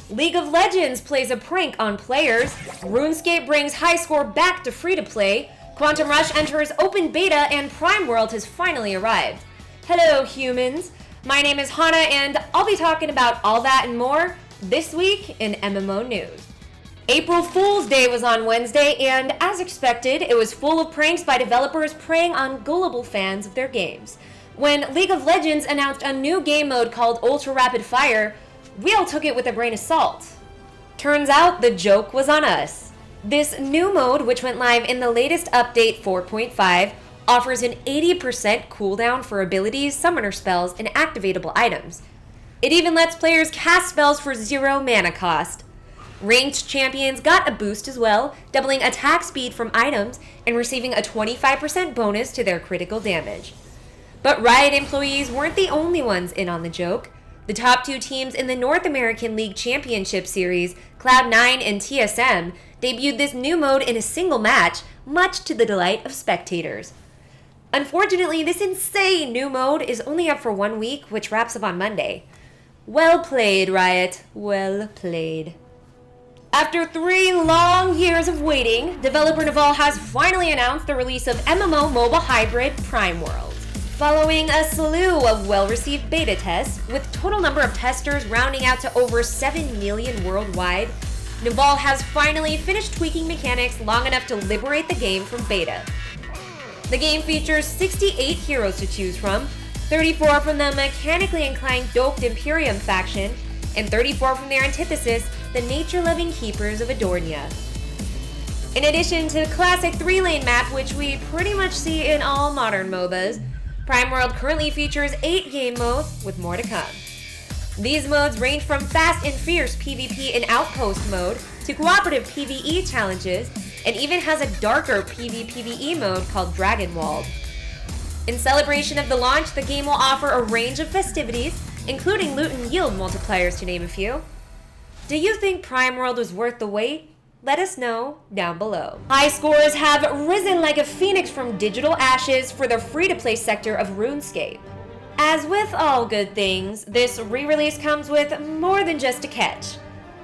League of Legends plays a prank on players. RuneScape brings high score back to free-to-play. Quantum Rush enters open beta, and Prime World has finally arrived. Hello, humans. My name is Hannah, and I'll be talking about all that and more this week in MMO news. April Fool's Day was on Wednesday, and as expected, it was full of pranks by developers preying on gullible fans of their games. When League of Legends announced a new game mode called Ultra Rapid Fire, we all took it with a grain of salt. Turns out the joke was on us. This new mode, which went live in the latest update 4.5, offers an 80% cooldown for abilities, summoner spells, and activatable items. It even lets players cast spells for 0 mana cost. Ranked champions got a boost as well, doubling attack speed from items and receiving a 25% bonus to their critical damage. But Riot employees weren't the only ones in on the joke. The top 2 teams in the North American League Championship Series, Cloud9 and TSM, debuted this new mode in a single match, much to the delight of spectators. Unfortunately, this insane new mode is only up for 1 week, which wraps up on Monday. Well played, Riot. Well played. After 3 long years of waiting, developer Naval has finally announced the release of MMO mobile hybrid Prime World. Following a slew of well-received beta tests, with total number of testers rounding out to over 7 million worldwide, Naval has finally finished tweaking mechanics long enough to liberate the game from beta. The game features 68 heroes to choose from, 34 from the mechanically inclined Doped Imperium faction, and 34 from their antithesis, the nature-loving Keepers of Adornia. In addition to the classic 3-lane map, which we pretty much see in all modern MOBAs, Prime World currently features 8 game modes, with more to come. These modes range from fast and fierce PvP and outpost mode to cooperative PvE challenges, and even has a darker PvPvE mode called Dragonwalled. In celebration of the launch, the game will offer a range of festivities, including loot and yield multipliers to name a few. Do you think Prime World was worth the wait? Let us know down below. High scores have risen like a phoenix from digital ashes for the free-to-play sector of RuneScape. As with all good things, this re-release comes with more than just a catch.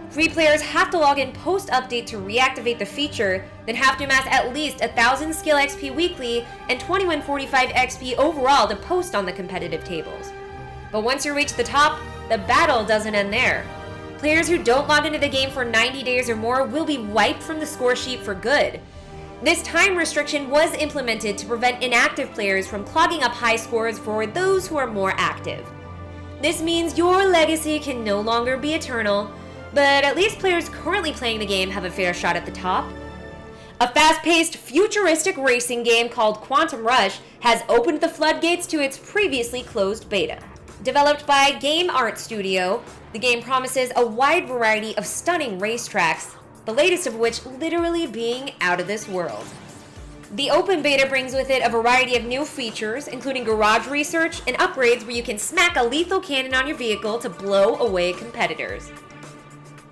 Free players have to log in post-update to reactivate the feature, then have to amass at least 1,000 skill XP weekly and 2145 XP overall to post on the competitive tables. But once you reach the top, the battle doesn't end there. Players who don't log into the game for 90 days or more will be wiped from the score sheet for good. This time restriction was implemented to prevent inactive players from clogging up high scores for those who are more active. This means your legacy can no longer be eternal, but at least players currently playing the game have a fair shot at the top. A fast-paced, futuristic racing game called Quantum Rush has opened the floodgates to its previously closed beta. Developed by Game Art Studio, the game promises a wide variety of stunning racetracks, the latest of which literally being out of this world. The open beta brings with it a variety of new features, including garage research and upgrades where you can smack a lethal cannon on your vehicle to blow away competitors.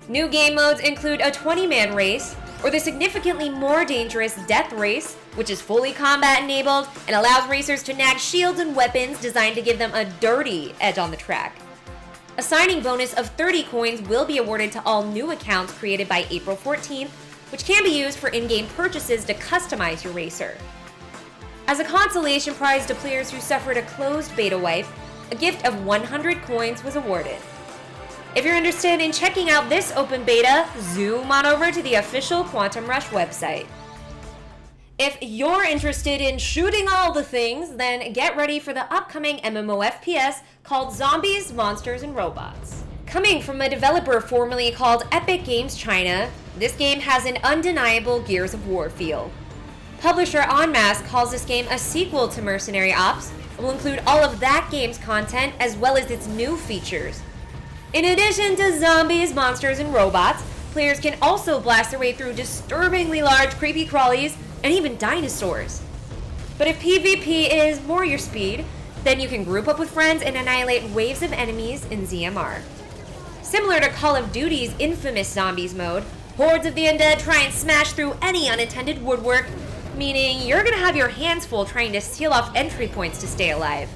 New game modes include a 20-man race, or the significantly more dangerous Death Race, which is fully combat-enabled and allows racers to nag shields and weapons designed to give them a dirty edge on the track. A signing bonus of 30 coins will be awarded to all new accounts created by April 14th, which can be used for in-game purchases to customize your racer. As a consolation prize to players who suffered a closed beta wipe, a gift of 100 coins was awarded. If you're interested in checking out this open beta, zoom on over to the official Quantum Rush website. If you're interested in shooting all the things, then get ready for the upcoming MMO FPS called Zombies, Monsters, and Robots. Coming from a developer formerly called Epic Games China, this game has an undeniable Gears of War feel. Publisher Enmasse calls this game a sequel to Mercenary Ops and will include all of that game's content as well as its new features. In addition to zombies, monsters, and robots, players can also blast their way through disturbingly large creepy crawlies and even dinosaurs. But if PvP is more your speed, then you can group up with friends and annihilate waves of enemies in ZMR. Similar to Call of Duty's infamous Zombies mode, hordes of the undead try and smash through any unintended woodwork, meaning you're gonna have your hands full trying to seal off entry points to stay alive.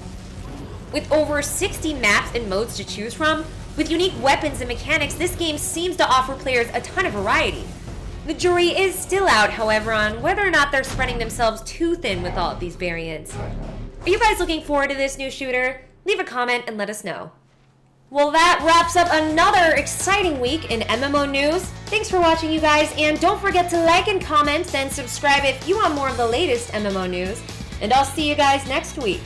With over 60 maps and modes to choose from, with unique weapons and mechanics, this game seems to offer players a ton of variety. The jury is still out, however, on whether or not they're spreading themselves too thin with all of these variants. Are you guys looking forward to this new shooter? Leave a comment and let us know. Well, that wraps up another exciting week in MMO news. Thanks for watching, you guys, and don't forget to like and comment, then subscribe if you want more of the latest MMO news. And I'll see you guys next week.